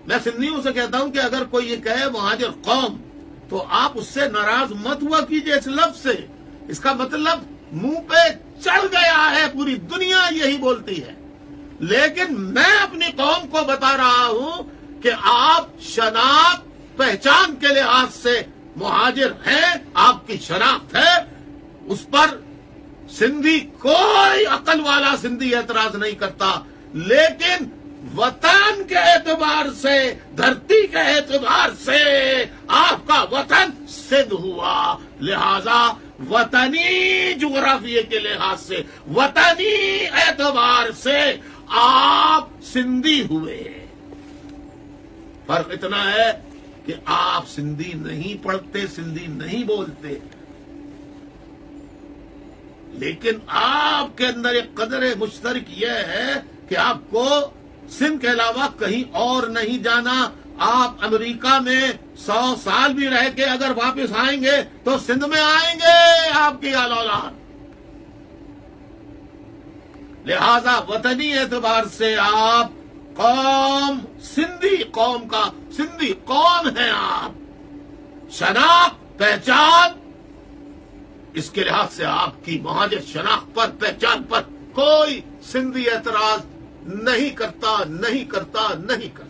میں سندھیوں سے کہتا ہوں کہ اگر کوئی یہ کہے مہاجر قوم تو آپ اس سے ناراض مت ہوا کیجئے اس لفظ سے. اس کا مطلب منہ پہ چڑھ گیا ہے، پوری دنیا یہی بولتی ہے. لیکن میں اپنی قوم کو بتا رہا ہوں کہ آپ شناخت پہچان کے لحاظ سے مہاجر ہیں، آپ کی شناخت ہے، اس پر سندھی کوئی عقل والا سندھی اعتراض نہیں کرتا. لیکن وطن کے اعتبار سے، دھرتی کے اعتبار سے آپ کا وطن سندھ ہوا، لہذا وطنی جغرافیے کے لحاظ سے، وطنی اعتبار سے آپ سندھی ہوئے. فرق اتنا ہے کہ آپ سندھی نہیں پڑھتے، سندھی نہیں بولتے، لیکن آپ کے اندر ایک قدر مشترک یہ ہے کہ آپ کو سندھ کے علاوہ کہیں اور نہیں جانا. آپ امریکہ میں 100 سال بھی رہ کے اگر واپس آئیں گے تو سندھ میں آئیں گے آپ کی اولاد. لہذا وطنی اعتبار سے آپ قوم، سندھی قوم کا سندھی قوم ہیں آپ. شناخت پہچان، اس کے لحاظ سے آپ کی مہاجر شناخت پر، پہچان پر کوئی سندھی اعتراض نہیں کرتا، نہیں کرتا، نہیں کرتا.